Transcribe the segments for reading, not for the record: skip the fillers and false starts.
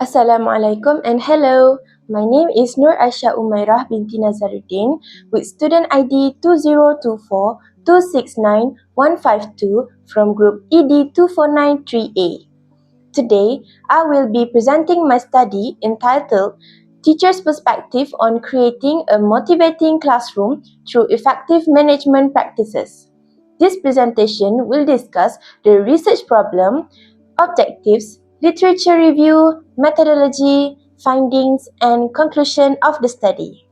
Assalamualaikum and hello. My name is Nur Asha Umairah binti Nazaruddin with student ID 2024269152 from group ED2493A. Today, I will be presenting my study entitled Teacher's Perspective on Creating a Motivating Classroom Through Effective Management Practices. This presentation will discuss the research problem, objectives, literature review, methodology, findings, and conclusion of the study.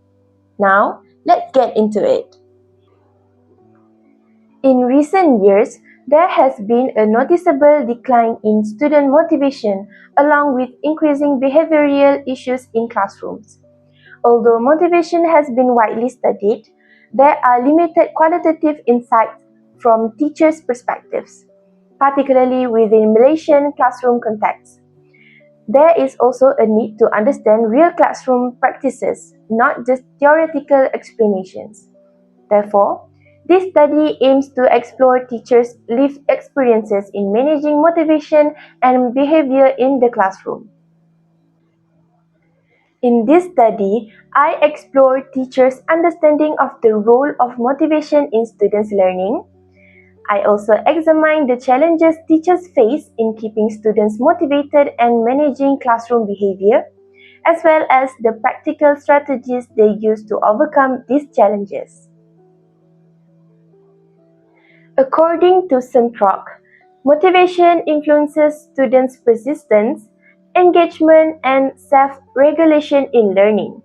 Now, let's get into it. In recent years, there has been a noticeable decline in student motivation along with increasing behavioral issues in classrooms. Although motivation has been widely studied, there are limited qualitative insights from teachers' perspectives, particularly within Malaysian classroom contexts. There is also a need to understand real classroom practices, not just theoretical explanations. Therefore, this study aims to explore teachers' lived experiences in managing motivation and behavior in the classroom. In this study, I explore teachers' understanding of the role of motivation in students' learning. I also examine the challenges teachers face in keeping students motivated and managing classroom behavior, as well as the practical strategies they use to overcome these challenges. According to Suntrock, motivation influences students' persistence, engagement, and self-regulation in learning.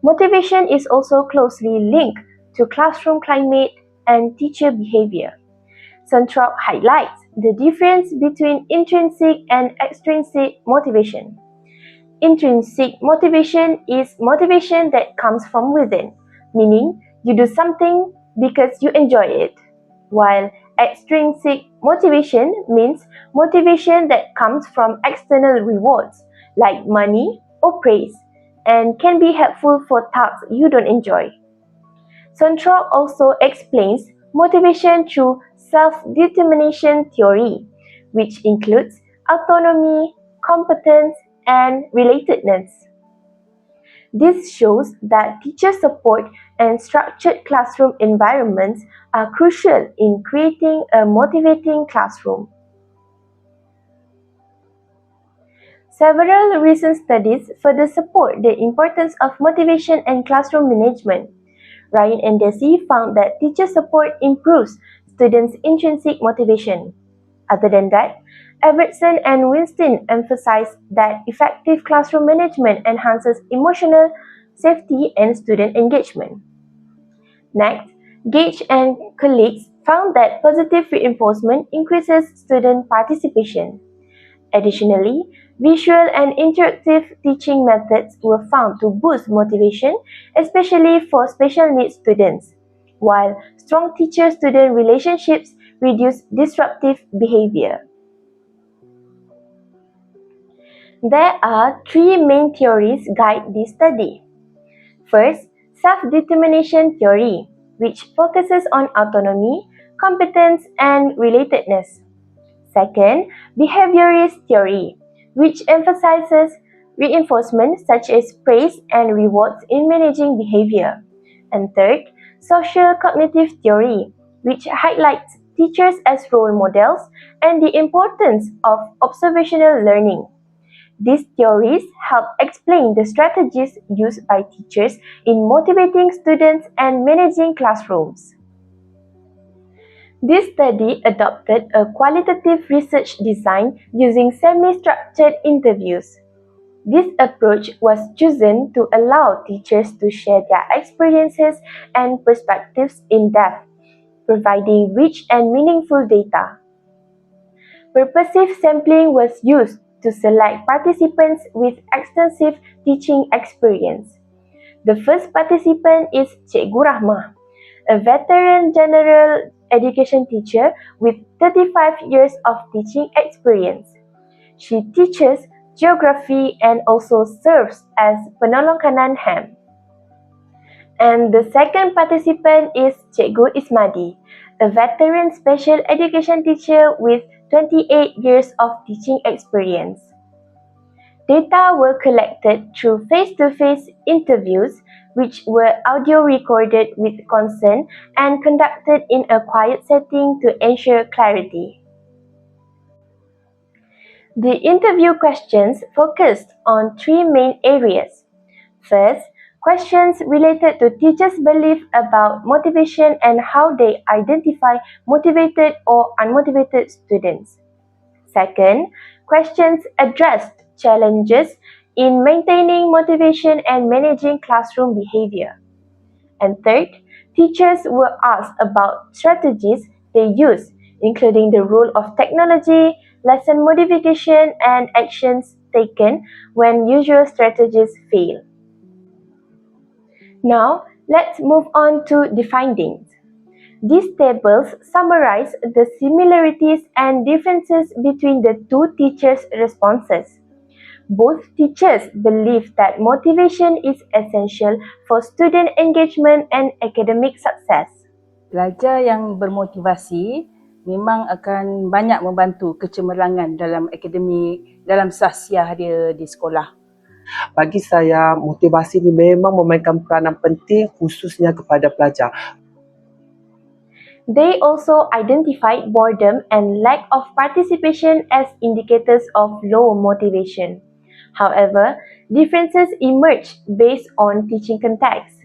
Motivation is also closely linked to classroom climate and teacher behavior. Suntrock highlights the difference between intrinsic and extrinsic motivation. Intrinsic motivation is motivation that comes from within, meaning you do something because you enjoy it, while extrinsic motivation means motivation that comes from external rewards like money or praise and can be helpful for tasks you don't enjoy. Suntrock also explains motivation through self-determination theory, which includes autonomy, competence, and relatedness. This shows that teacher support and structured classroom environments are crucial in creating a motivating classroom. Several recent studies further support the importance of motivation and classroom management. Ryan and Desi found that teacher support improves students' intrinsic motivation. Other than that, Evertson and Winston emphasize that effective classroom management enhances emotional safety and student engagement. Next, Gage and colleagues found that positive reinforcement increases student participation. Additionally, visual and interactive teaching methods were found to boost motivation, especially for special needs students, while strong teacher-student relationships reduce disruptive behavior. There are three main theories guide this study. First, self-determination theory, which focuses on autonomy, competence, and relatedness. Second, behaviorist theory, which emphasizes reinforcement such as praise and rewards in managing behavior. And third, social cognitive theory, which highlights teachers as role models and the importance of observational learning. These theories help explain the strategies used by teachers in motivating students and managing classrooms. This study adopted a qualitative research design using semi-structured interviews. This approach was chosen to allow teachers to share their experiences and perspectives in depth, providing rich and meaningful data. Purposive sampling was used to select participants with extensive teaching experience. The first participant is Cikgu Rahmah, a veteran general education teacher with 35 years of teaching experience. She teaches geography and also serves as penolong kanan HAM. And the second participant is Cikgu Ismadi, a veteran special education teacher with 28 years of teaching experience. Data were collected through face-to-face interviews, which were audio recorded with consent and conducted in a quiet setting to ensure clarity. The interview questions focused on three main areas. First, questions related to teachers' belief about motivation and how they identify motivated or unmotivated students. Second, questions addressed challenges in maintaining motivation and managing classroom behavior. And third, teachers were asked about strategies they use, including the role of technology, lesson modification, and actions taken when usual strategies fail. Now, let's move on to the findings. These tables summarize the similarities and differences between the two teachers' responses. Both teachers believe that motivation is essential for student engagement and academic success. Pelajar yang bermotivasi memang akan banyak membantu kecemerlangan dalam akademik, dalam sahsiah dia di sekolah. Bagi saya, motivasi ini memang memainkan peranan penting khususnya kepada pelajar. They also identified boredom and lack of participation as indicators of low motivation. However, differences emerged based on teaching context.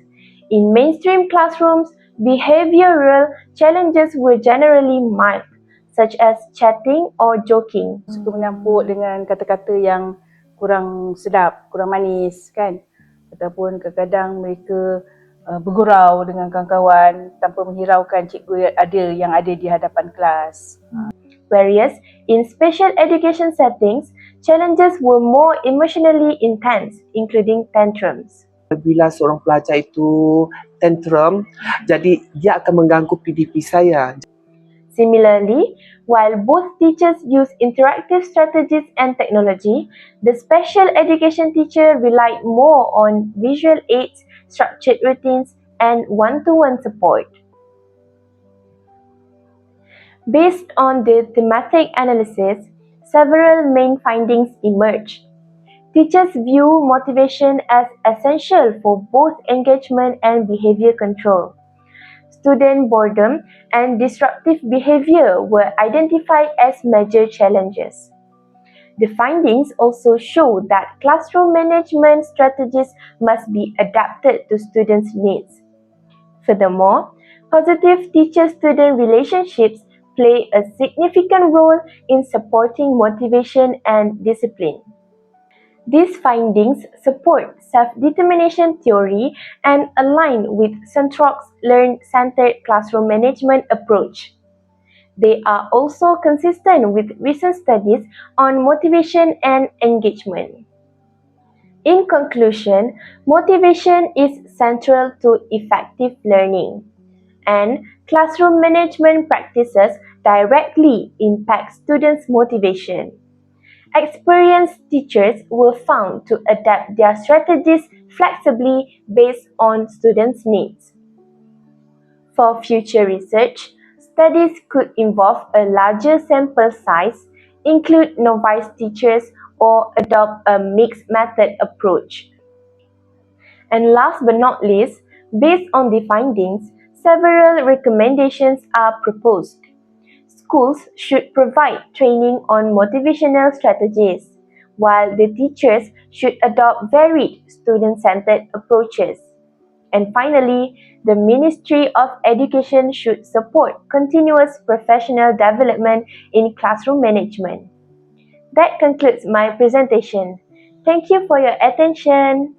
In mainstream classrooms, behavioral challenges were generally mild, such as chatting or joking. Suka menyampuk dengan kata-kata yang kurang sedap, kurang manis kan. Ataupun kadang-kadang mereka bergurau dengan kawan-kawan tanpa menghiraukan cikgu yang ada di hadapan kelas. Whereas in special education settings, challenges were more emotionally intense, including tantrums. Bila seorang pelajar itu tantrum, jadi dia akan mengganggu PDP saya. Similarly, while both teachers use interactive strategies and technology, the special education teacher relied more on visual aids, structured routines, and one-to-one support. Based on the thematic analysis, several main findings emerged. Teachers view motivation as essential for both engagement and behavior control. Student boredom and disruptive behavior were identified as major challenges. The findings also show that classroom management strategies must be adapted to students' needs. Furthermore, positive teacher-student relationships play a significant role in supporting motivation and discipline. These findings support self-determination theory and align with Centroc's learn-centered classroom management approach. They are also consistent with recent studies on motivation and engagement. In conclusion, motivation is central to effective learning, and classroom management practices directly impact students' motivation. Experienced teachers were found to adapt their strategies flexibly based on students' needs. For future research, studies could involve a larger sample size, include novice teachers, or adopt a mixed method approach. And last but not least, based on the findings, several recommendations are proposed. Schools should provide training on motivational strategies, while the teachers should adopt varied student-centered approaches. And finally, the Ministry of Education should support continuous professional development in classroom management. That concludes my presentation. Thank you for your attention.